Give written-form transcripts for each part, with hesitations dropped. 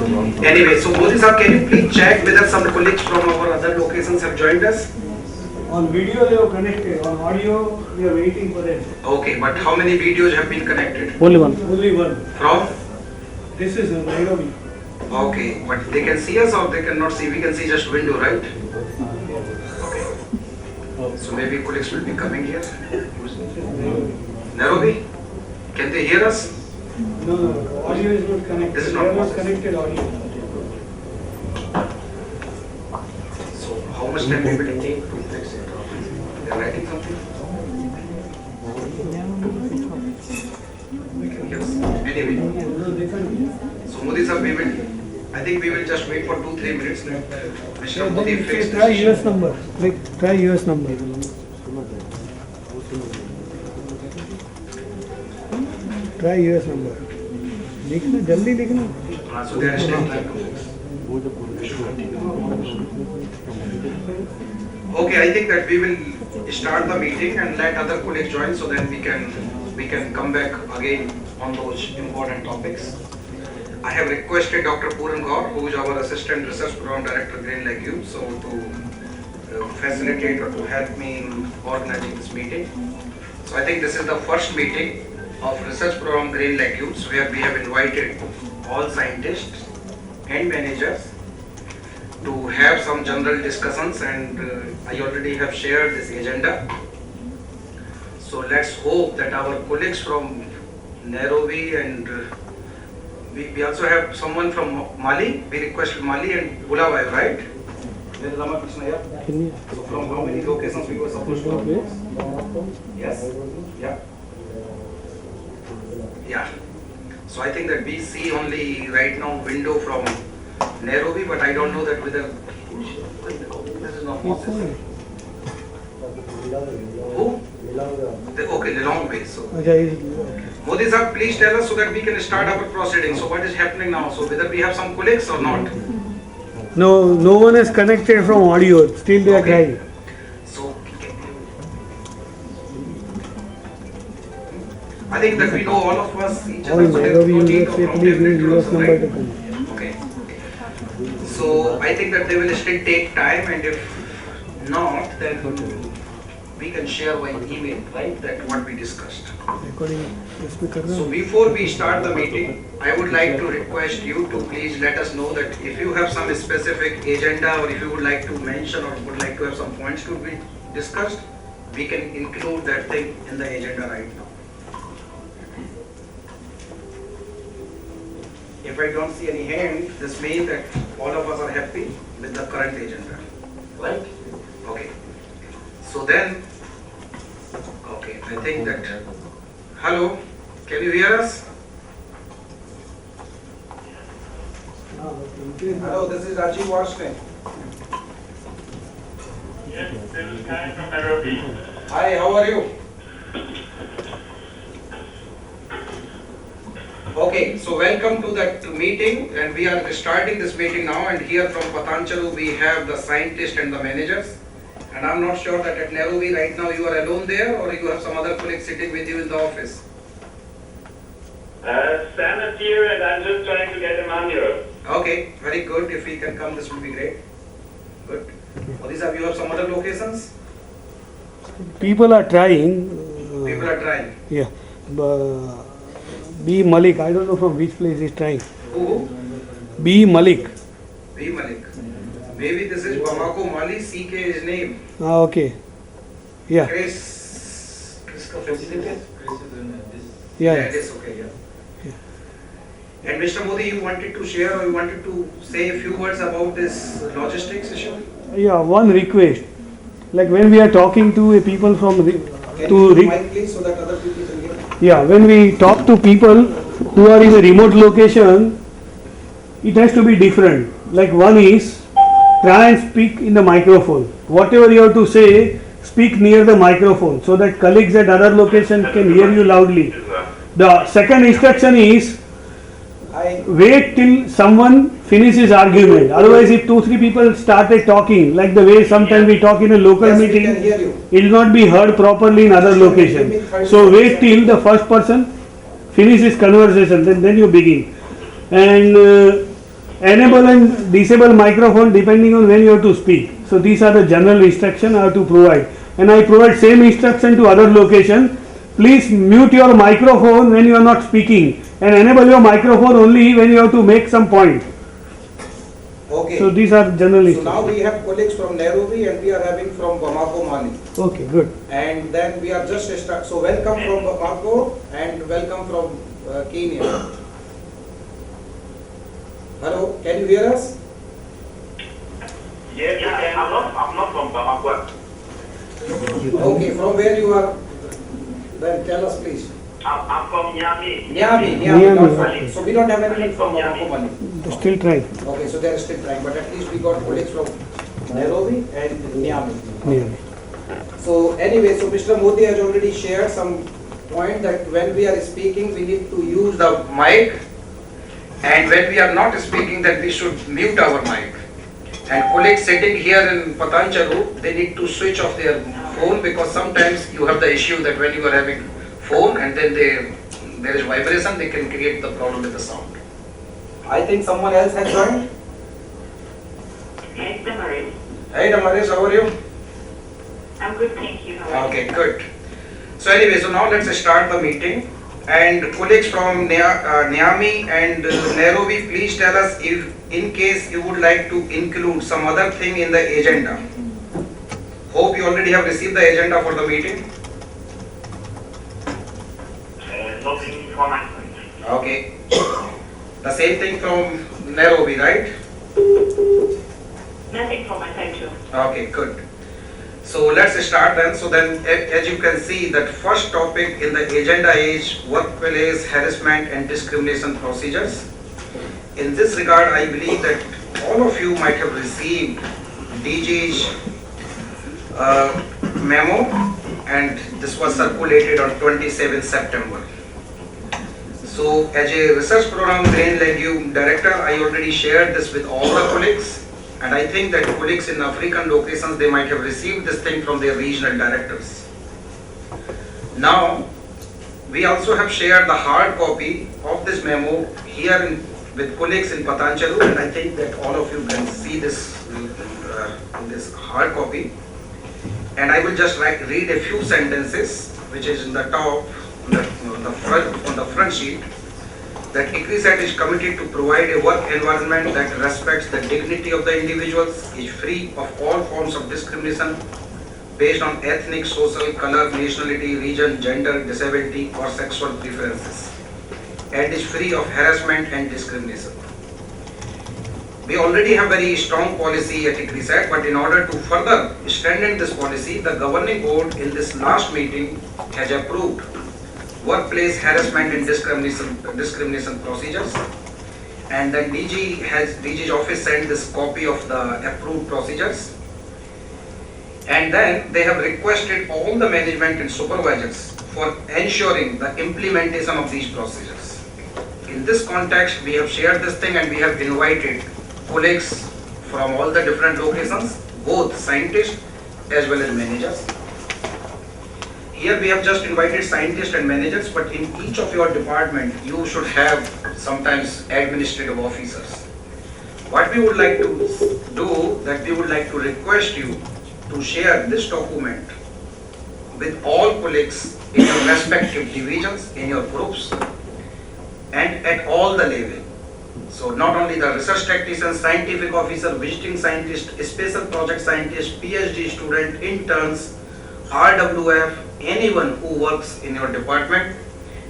Anyway, so Modi sir, can you please check whether some colleagues from our other locations have joined us? On video they are connected, on audio we are waiting for them. Okay, but how many videos have been connected? Only one. Only one. From? This is Nairobi. Okay, but they can see us or they cannot see? We can see just window, right? Okay. So maybe colleagues will be coming here. Nairobi? Can they hear us? No, audio is not connected. This is They are not not connected audio. So how much time we will take to fix it? They are writing something? Yes. Anyway. No, they can't. So Modi sir, I think we will just wait for 2-3 minutes. Let Mr. Modi fix Try this. US number. Like, try US number. Try US number. लिखना जल्दी लिखना. So they are still trying to fix. Okay, I think that we will start the meeting and let other colleagues join so then we can come back again on those important topics. I have requested Dr. Puran Gaur, who is our Assistant Research Program Director, Green Legumes, so to facilitate or to help me in organizing this meeting. So I think this is the first meeting of Research Program Green Legumes where we have invited all scientists and managers to have some general discussions, and I already have shared this agenda. So let's hope that our colleagues from Nairobi and we also have someone from Mali. We requested Mali and Bulawayo, right? So from how many locations we were supposed to have? Yes? Yeah. Yeah. So I think that we see only right now window from Nairobi, but I don't know that whether this is not possible. Who? Okay, the long way. So Modi sir, please tell us so that we can start our proceedings. So what is happening now? So whether we have some colleagues or not? No one is connected from audio. Still they are trying. So I think that we know all of us each other. So there's no need of right? Okay. So I think that they will still take time, and if not, then we can share by email, right? That what we discussed. So before we start the meeting, I would like to request you to please let us know that if you have some specific agenda or if you would like to mention or would like to have some points to be discussed, we can include that thing in the agenda right now. If I don't see any hand, this means that all of us are happy with the current agenda, right? Okay. So then, okay, I think that, hello, can you hear us? Hello, this is Rajiv Washington. Yes, this is Kai from Nairobi. Hi, how are you? Okay, so welcome to that meeting, and we are starting this meeting now, and here from Patancharu we have the scientists and the managers. And I'm not sure that at Nairobi right now you are alone there or you have some other colleagues sitting with you in the office. Sam is here and I'm just trying to get him on here. Okay, very good. If he can come, this will be great. Good. Odisha, you have some other locations? People are trying. People are trying. Yeah. B. Malik, I don't know from which place he's trying. Who? B. Malik. B. Malik. Maybe this is Bamako Mali, CK is name. Okay. Yeah. Chris ka facility? Yeah. It is okay, yeah. And Mr. Modi, you wanted to share or you wanted to say a few words about this logistics issue? Yeah, one request. Like when we are talking to a people from Can you mic please so that other people can hear? Yeah, when we talk to people who are in a remote location, it has to be different. Like one is, try and speak in the microphone. Whatever you have to say, speak near the microphone so that colleagues at other location can hear you loudly. The second instruction is, wait till someone finishes argument. Otherwise, if 2-3 people started talking, like the way sometimes we talk in a local meeting, it will not be heard properly in other location. So wait till the first person finishes conversation, then you begin. And enable and disable microphone depending on when you have to speak. So these are the general instruction I have to provide, and I provide same instruction to other location. Please mute your microphone when you are not speaking and enable your microphone only when you have to make some point. Okay. So these are general So now instructions. we have colleagues from Nairobi and we are having from Bamako, Mali. Okay, good. And then we are just start. So welcome from Bamako and welcome from Kenya. Hello, can you hear us? Yes, you can. I'm not from Bamako. Okay, from where you are? Then tell us please. I'm from Niamey. Niamey, Niamey, not okay. Mali. So we don't have anyone from Bamako, Mali. Still try. Okay, so they are still trying, but at least we got colleagues from Nairobi and Niamey. Yeah. So anyway, so Mr. Modi has already shared some point that when we are speaking, we need to use the mic, and when we are not speaking, that we should mute our mic. And colleagues sitting here in Patancharu, they need to switch off their phone, because sometimes you have the issue that when you are having phone and then there is vibration, they can create the problem with the sound. I think someone else has joined. Hey, Semi-Arid. Hey Damaris, how are you? I'm good, thank you. How are you? Okay, good. So anyway, so now let's start the meeting. And colleagues from Niamey and Nairobi, please tell us if in case you would like to include some other thing in the agenda. Hope you already have received the agenda for the meeting. Nothing from my side. Okay. The same thing from Nairobi, right? Nothing from my side too. Okay, good. So let's start then. So then, as you can see, that first topic in the agenda is workplace harassment and discrimination procedures. In this regard, I believe that all of you might have received DG's memo, and this was circulated on 27th September. So as a research program Grain Legume Director, I already shared this with all the colleagues, and I think that colleagues in African locations, they might have received this thing from their regional directors. Now, we also have shared the hard copy of this memo here with colleagues in Patancharu, and I think that all of you can see this hard copy. And I will just read a few sentences, which is in the top, on the front sheet, that ICRISAT is committed to provide a work environment that respects the dignity of the individuals, is free of all forms of discrimination based on ethnic, social, color, nationality, region, gender, disability, or sexual preferences, and is free of harassment and discrimination. We already have very strong policy at ICRISAT, but in order to further strengthen this policy, the governing board in this last meeting has approved workplace harassment and discrimination procedures, and then DG's office sent this copy of the approved procedures, and then they have requested all the management and supervisors for ensuring the implementation of these procedures. In this context, we have shared this thing and we have invited colleagues from all the different locations, both scientists as well as managers. Here we have just invited scientists and managers, but in each of your department, you should have sometimes administrative officers. What we would like to do, that we would like to request you to share this document with all colleagues in your respective divisions, in your groups, and at all the level. So not only the research technician, scientific officer, visiting scientist, special project scientist, PhD student, interns, RWF, anyone who works in your department.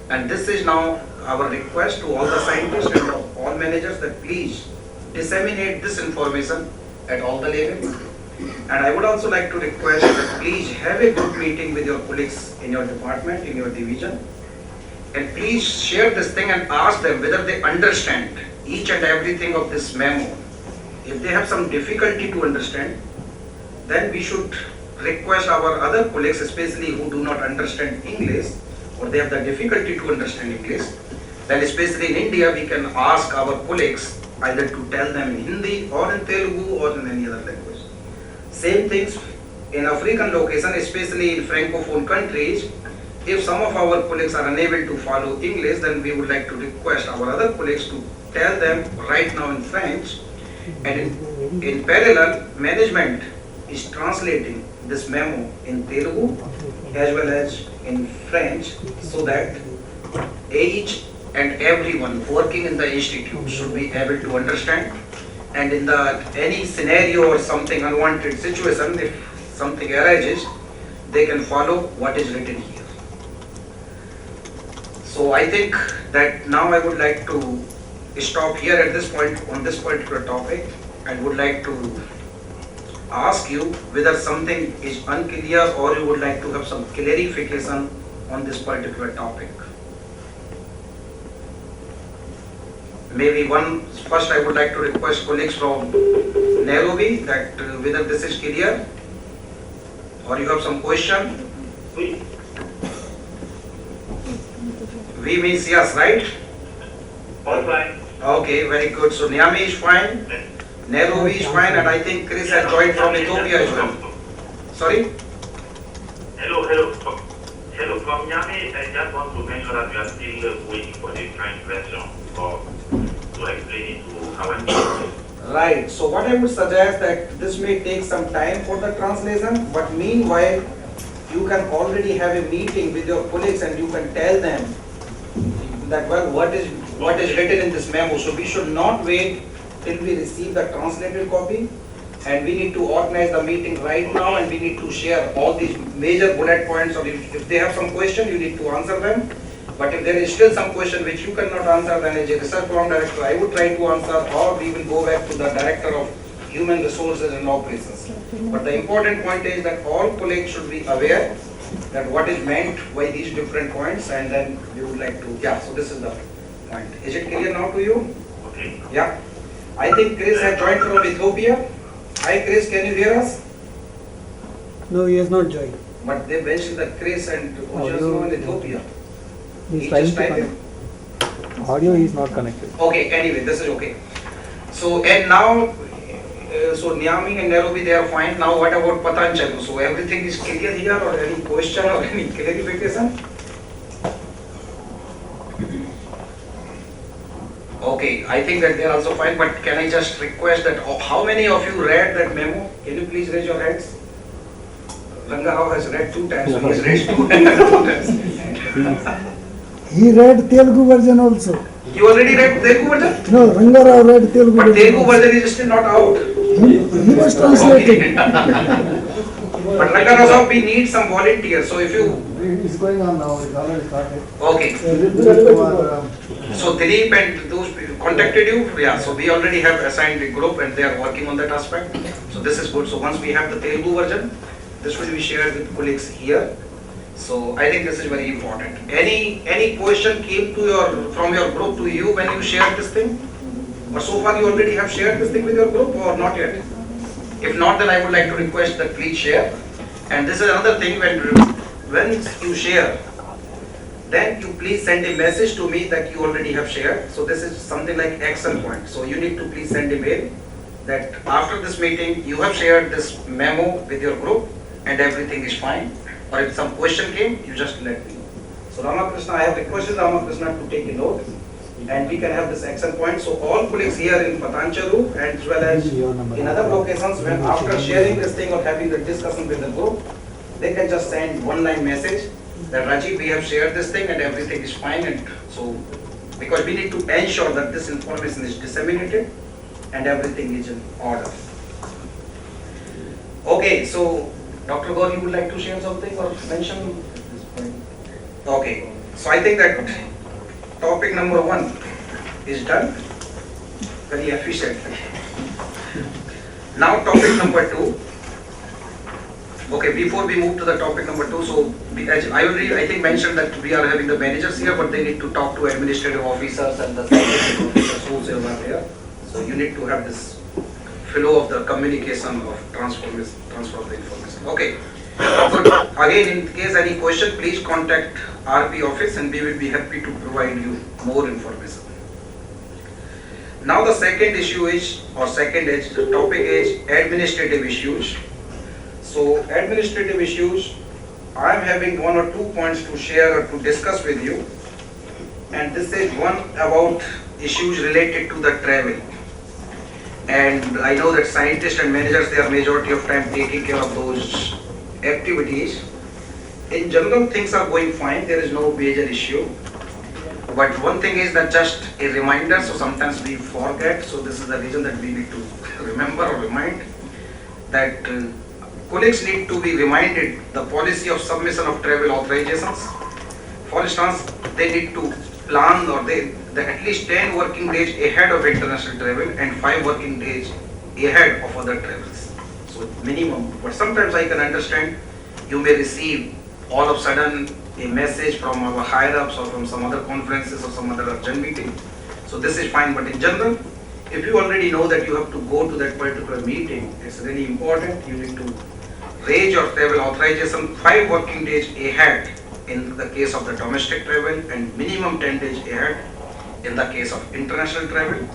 And this is now our request to all the scientists and all managers that please disseminate this information at all the levels. And I would also like to request that please have a good meeting with your colleagues in your department, in your division, and please share this thing and ask them whether they understand each and everything of this memo. If they have some difficulty to understand, then we should request our other colleagues, especially who do not understand English, or they have the difficulty to understand English, then especially in India, we can ask our colleagues either to tell them in Hindi or in Telugu or in any other language. Same things in African location, especially in Francophone countries, if some of our colleagues are unable to follow English, then we would like to request our other colleagues to tell them right now in French, and in parallel, management is translating this memo in Telugu as well as in French, so that each and everyone working in the institute should be able to understand, and in the any scenario or something unwanted situation, if something arises, they can follow what is written here. So I think that now I would like to stop here at this point on this particular topic, and would like to ask you whether something is unclear or you would like to have some clarification on this particular topic. Maybe first I would like to request colleagues from Nairobi that whether this is clear or you have some question. Oui. We means yes, right? All fine. Okay, very good. So Niamey is fine, Nairobi is fine, and I think Chris has joined from Ethiopia as well. Sorry? Hello. From Niamey, I just want to mention that we are still waiting for the French version to explain it to our people. Right. So what I would suggest that this may take some time for the translation, but meanwhile, you can already have a meeting with your colleagues and you can tell them that what is written in this memo. So we should not wait till we receive the translated copy, and we need to organize the meeting right now, and we need to share all these major bullet points, or if they have some question, you need to answer them. But if there is still some question which you cannot answer, then as a research program director, I would try to answer, or we will go back to the director of human resources and operations. But the important point is that all colleagues should be aware that what is meant by these different points, and then we would like to, so this is the point. Is it clear now to you? Okay. Yeah. I think Chris has joined from Ethiopia. Hi Chris, can you hear us? No, he has not joined. But they mentioned that Chris and Ojasno in Ethiopia. He's He trying just to typed connect. Audio is not connected. Okay, anyway, this is okay. So, and now, so Niamey and Nairobi, they are fine. Now, what about Patancharu? So, everything is clear here, or any question or any clarification? Okay, I think that they are also fine, but can I just request that how many of you read that memo? Can you please raise your hands? Ranga has read 2 times, so he has raised 2 times. He read Telugu version also. You already read Telugu version? No, Ranga Rao read Telugu But version. Telugu version is still not out. He was translating. But Ranga, we need some volunteers. So if you It's going on now. It's already started. okay, so Dilip and those people contacted you. Yeah. So we already have assigned a group and they are working on that aspect. So this is good. So once we have the Telugu version, this will be shared with colleagues here. So I think this is very important. Any question came to from your group to you when you shared this thing? Or so far you already have shared this thing with your group or not yet? If not, then I would like to request that please share. And this is another thing, when you share, then you please send a message to me that you already have shared. So this is something like action point. So you need to please send a mail that after this meeting you have shared this memo with your group and everything is fine. Or if some question came, you just let me know. So Ramakrishna, I have requested Ramakrishna to take a note and we can have this action point. So all colleagues here in Patancharu as well as in other locations, when after sharing this thing or having the discussion with the group, they can just send one line message that Rajiv, we have shared this thing and everything is fine. And so, because we need to ensure that this information is disseminated and everything is in order. Okay, so Dr. Gaur, you would like to share something or mention? Okay, so I think that topic number 1 is done very efficiently. Now topic number 2. Okay, before we move to the topic number 2, so as I already I think mentioned that we are having the managers here, but they need to talk to administrative officers and the scientific officers who are there. So you need to have this flow of the communication of transfer of the information. Okay. Good. Again, in case any question, please contact RP office and we will be happy to provide you more information. Now the second issue is, the topic is administrative issues. So administrative issues, I am having one or two points to share or to discuss with you. And this is one about issues related to the travel. And I know that scientists and managers, they are majority of time taking care of those activities. In general, things are going fine. There is no major issue. But one thing is that just a reminder, so sometimes we forget. So this is the reason that we need to remember or remind that colleagues need to be reminded the policy of submission of travel authorizations. For instance, they need to plan or they at least 10 working days ahead of international travel and 5 working days ahead of other travels. So minimum, but sometimes I can understand you may receive all of a sudden a message from our higher ups or from some other conferences or some other urgent meeting. So this is fine, but in general, if you already know that you have to go to that particular meeting, it's really important. You need to raise your travel authorization 5 working days ahead in the case of the domestic travel and minimum 10 days ahead in the case of international travel.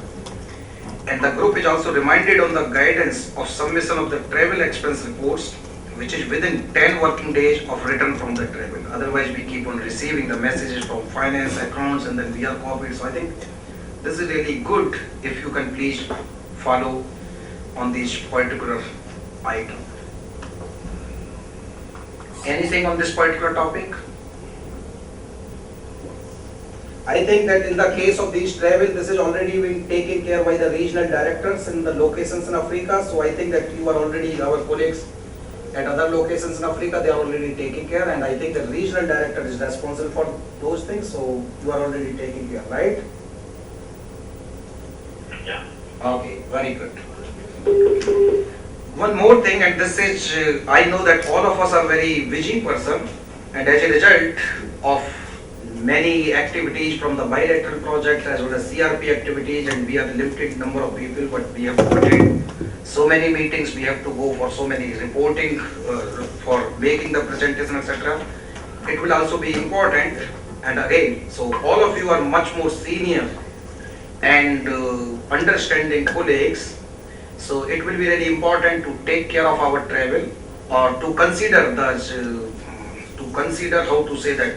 And the group is also reminded on the guidance of submission of the travel expense reports, which is within 10 working days of return from the travel. Otherwise, we keep on receiving the messages from finance accounts and then we are copied. So I think this is really good if you can please follow on this particular item. Anything on this particular topic? I think that in the case of these travel, this is already being taken care by the regional directors in the locations in Africa. So I think that you are already, our colleagues at other locations in Africa, they are already taking care, and I think the regional director is responsible for those things. So you are already taking care, right? Yeah. Okay, very good. One more thing, and this is, I know that all of us are very busy person, and as a result of many activities from the bilateral project as well as CRP activities, and we have limited number of people, but we have to attend so many meetings, we have to go for so many reporting, for making the presentation, etc. It will also be important, and again, so all of you are much more senior and understanding colleagues, so it will be really important to take care of our travel or to consider how to say that.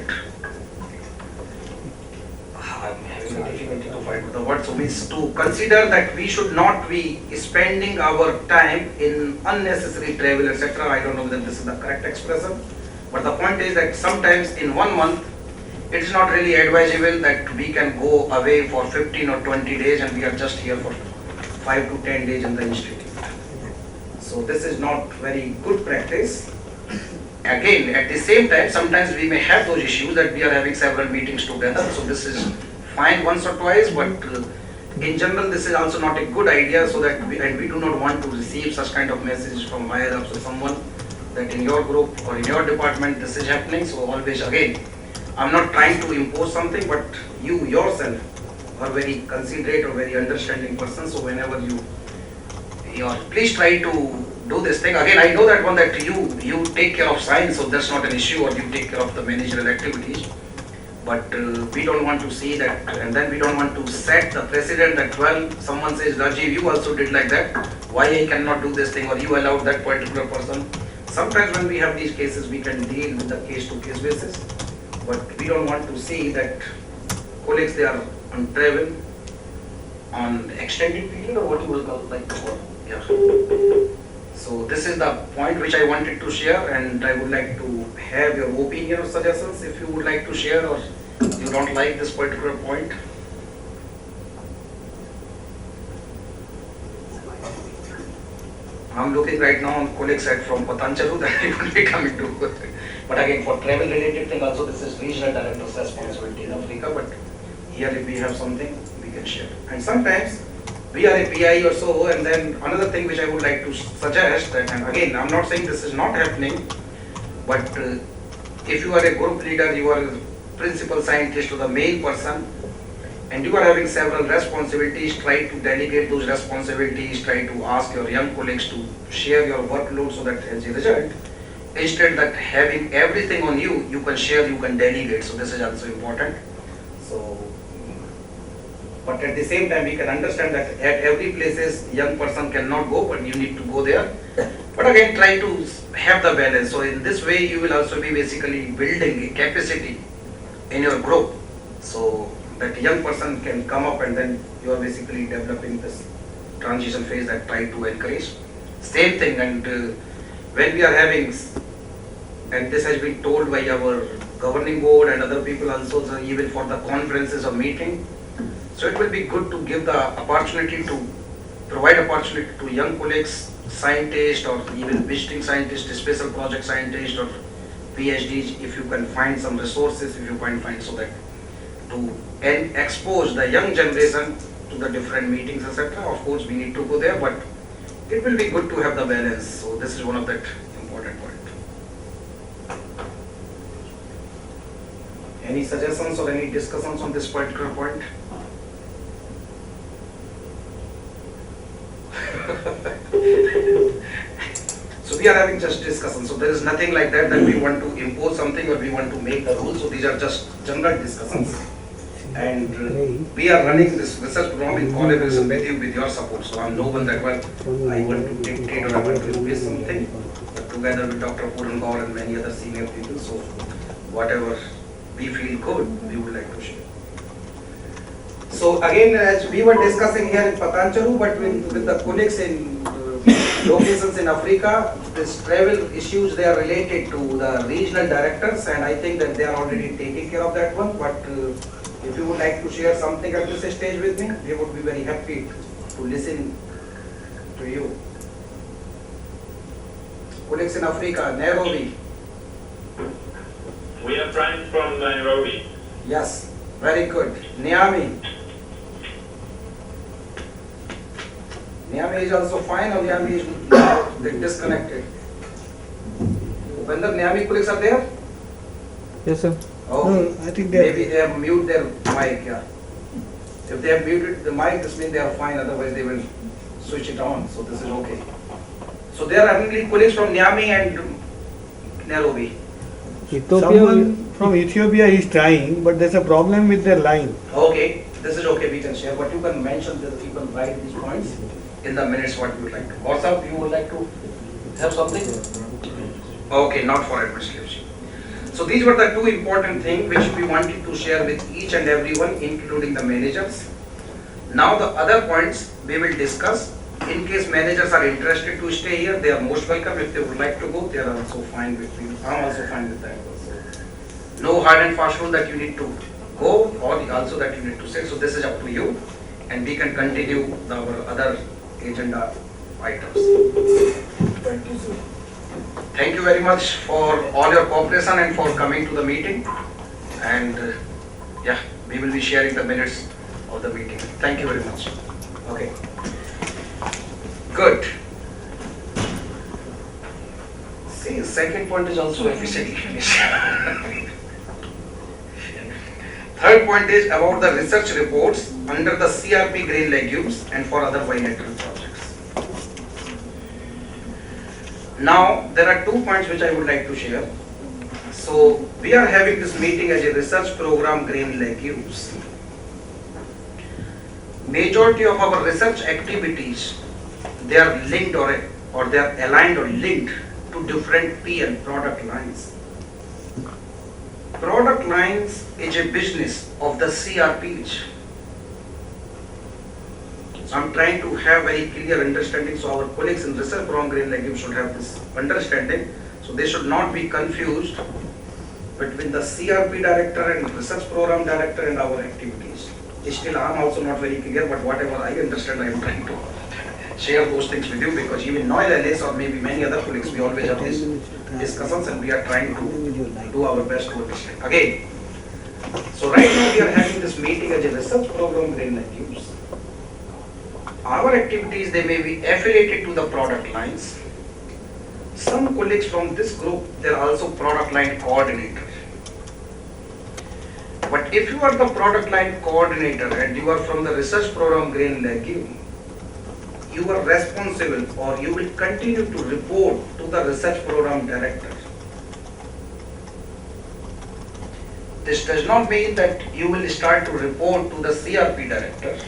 I'm having a difficulty to find the word. So means to consider that we should not be spending our time in unnecessary travel, etc. I don't know whether this is the correct expression, but the point is that sometimes in 1 month, it is not really advisable that we can go away for 15 or 20 days and we are just here for 5 to 10 days in the institute. So this is not very good practice. Again, at the same time, sometimes we may have those issues that we are having several meetings together. So this is fine once or twice, but in general, this is also not a good idea. So that we do not want to receive such kind of messages from higher ups or someone that in your group or in your department this is happening. So always, again, I'm not trying to impose something, but you yourself are very considerate or very understanding person. So whenever you please try to do this thing. Again, I know that one that you take care of science, so that's not an issue, or you take care of the managerial activities. But we don't want to see that, and then we don't want to set the precedent that, well, someone says, Rajiv, you also did like that, why I cannot do this thing, or you allowed that particular person. Sometimes when we have these cases, we can deal with the case-to-case basis, but we don't want to see that colleagues, they are on travel, on extended period, or what you will call like before. Yeah. So this is the point which I wanted to share, and I would like to have your opinion or suggestions if you would like to share, or you don't like this particular point. I'm looking right now on colleagues side from Patanchalu that it will be coming to. But again, for travel related thing also, this is regional director's responsibility in Africa, but here if we have something, we can share. And sometimes we are a PI or so, and then another thing which I would like to suggest that, and again, I'm not saying this is not happening, but if you are a group leader, you are a principal scientist or the main person, and you are having several responsibilities, try to delegate those responsibilities, try to ask your young colleagues to share your workload so that as a result, instead that having everything on you, you can share, you can delegate. So this is also important. So, but at the same time, we can understand that at every places young person cannot go, but you need to go there. But But again, try to have the balance. So in this way, you will also be basically building a capacity in your group. So that young person can come up and then you are basically developing this transition phase that try to encourage. Same thing, and when we are having, and this has been told by our governing board and other people also, so even for the conferences or meeting. So it will be good to give the opportunity to provide opportunity to young colleagues, scientists or even visiting scientists, special project scientists or PhDs, if you can find some resources, if you can find so that to expose the young generation to the different meetings, etc. Of course, we need to go there, but it will be good to have the balance. So this is one of that important point. Any suggestions or any discussions on this particular point? So we are having just discussion. So there is nothing like that we want to impose something or we want to make the rules. So these are just general discussions. And we are running this research program in collaboration with you, with your support. So I'm no one that I want to dictate or I want to impose something. But together with Dr. Puran Gaur and many other senior people. So whatever we feel good, we would like to share. So again, as we were discussing here in Patancharu, but with the colleagues in locations in Africa, this travel issues, they are related to the regional directors, and I think that they are already taking care of that one. But if you would like to share something at this stage with me, we would be very happy to listen to you. Colleagues in Africa, Nairobi. We are trying from Nairobi. Yes, very good. Niamey. Niamey is also fine, or Niamey is disconnected. Upendra, Niamey colleagues are there? Yes, sir. Oh, No, I think they are- maybe they have muted their mic, yeah. If they have muted the mic, this means they are fine, otherwise they will switch it on, so this is okay. So there are only colleagues from Niamey and Nairobi. Someone from Ethiopia is trying, but there's a problem with their line. Okay, this is okay, we can share, but you can mention this, you can write these points in the minutes what you would like to. WhatsApp, you would like to have something? Okay, not for administration. So these were the two important things which we wanted to share with each and everyone, including the managers. Now the other points we will discuss. In case managers are interested to stay here, they are most welcome. If they would like to go, they are also fine with me. I'm also fine with that. No hard and fast rule that you need to go or also that you need to stay. So this is up to you, and we can continue our other agenda items. Thank you, sir. Thank you very much for all your cooperation and for coming to the meeting. And yeah, we will be sharing the minutes of the meeting. Thank you very much. Okay. Good. See, second point is also efficiently finished. Third point is about the research reports under the CRP grain legumes and for other bilateral projects. Now, there are 2 points which I would like to share. So, we are having this meeting as a research program grain legumes. Majority of our research activities, they are linked or they are aligned or linked to different PL product lines. Product lines is a business of the CRPs. So I'm trying to have very clear understanding, so our colleagues in research program grain legumes should have this understanding. So they should not be confused between the CRP director and research program director and our activities. Still, I am also not very clear, but whatever I understand, I am trying to share those things with you, because even Noel Ellis or maybe many other colleagues, we always have these discussions and we are trying to do our best to understand. Again, so right now we are having this meeting as a research program grain legumes. Our activities, they may be affiliated to the product lines. Some colleagues from this group, they are also product line coordinators. But if you are the product line coordinator and you are from the research program grain legume, you are responsible or you will continue to report to the research program director. This does not mean that you will start to report to the CRP director.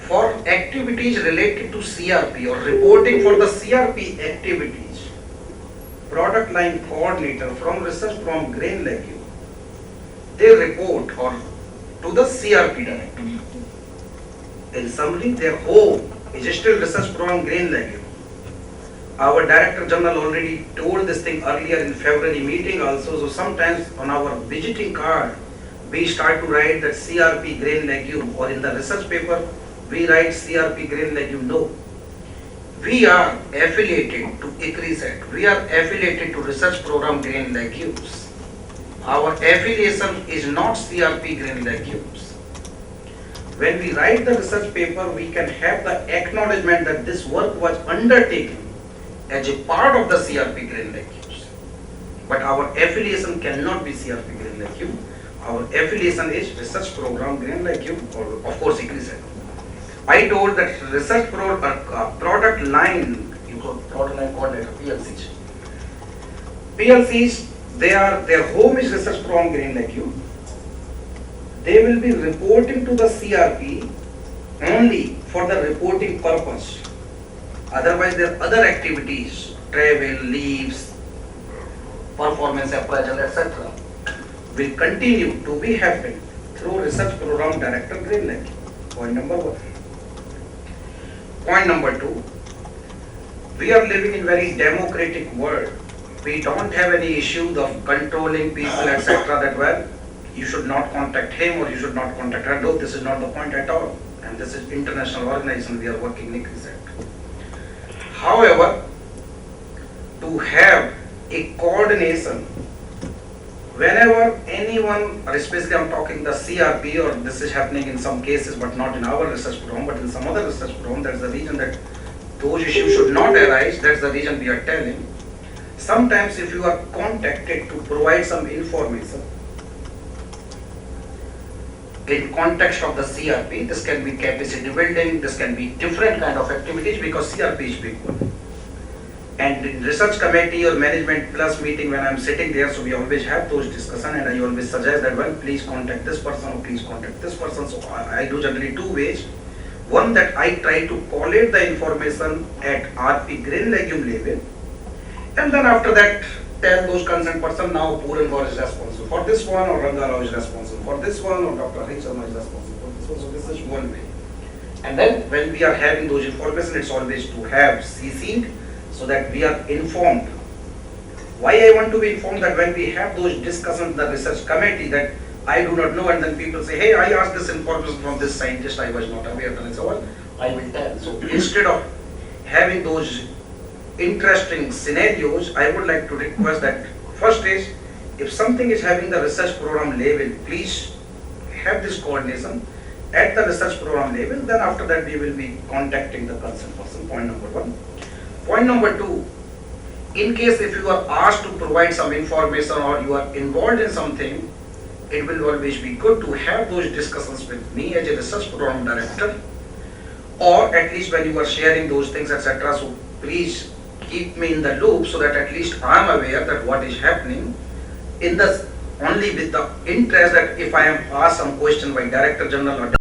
for activities related to CRP or reporting for the CRP activities, product line coordinator from research from grain legume, they report or to the CRP director. In summary, their home is still research program grain legume. Our Director General already told this thing earlier in February meeting also, so sometimes on our visiting card, we start to write that CRP grain legume, or in the research paper, we write CRP grain legume. No. We are affiliated to ICRISAT. We are affiliated to research program grain legumes. Our affiliation is not CRP grain legumes. When we write the research paper, we can have the acknowledgement that this work was undertaken as a part of the CRP grain legumes. But our affiliation cannot be CRP grain legume. Our affiliation is research program grain legume, or of course ICRISAT. I told that research product line, you call product line coordinator, PLCs. PLCs, their home is research program grain legume. They will be reporting to the CRP only for the reporting purpose. Otherwise, their other activities, travel, leaves, performance appraisal, etc., will continue to be happening through research program director grain legume. Point number one. Point number two, we are living in very democratic world. We don't have any issues of controlling people, etc., that well, you should not contact him or you should not contact her. No, this is not the point at all. And this is international organization, we are working in ICRISAT. However, to have a coordination, whenever anyone, or especially I'm talking the CRP, or this is happening in some cases but not in our research program, but in some other research program, that's the reason that those issues should not arise, that's the reason we are telling. Sometimes if you are contacted to provide some information, in context of the CRP, this can be capacity building, this can be different kind of activities because CRP is big one. And in research committee or management plus meeting when I'm sitting there, so we always have those discussions and I always suggest that, well, please contact this person or please contact this person. So I do generally two ways. One, that I try to collate the information at RP grain legume level, and then after that tell those concerned person, now Puran Gaur is responsible for this one, or Rangarao is responsible for this one, or Dr. Hari Sharma is responsible for this one. So this is one way. And then when we are having those information, it's always to have CC'd so that we are informed. Why I want to be informed? That when we have those discussions in the research committee that I do not know, and then people say, hey, I asked this information from this scientist, I was not aware, and so on, I will tell. So instead of having those interesting scenarios, I would like to request that first is, if something is having the research program level, please have this coordination at the research program level. Then after that we will be contacting the concerned person. Point number one. Point number two, in case if you are asked to provide some information or you are involved in something, it will always be good to have those discussions with me as a research program director, or at least when you are sharing those things, etc. So please keep me in the loop so that at least I am aware that what is happening, in the only with the interest that if I am asked some question by Director General or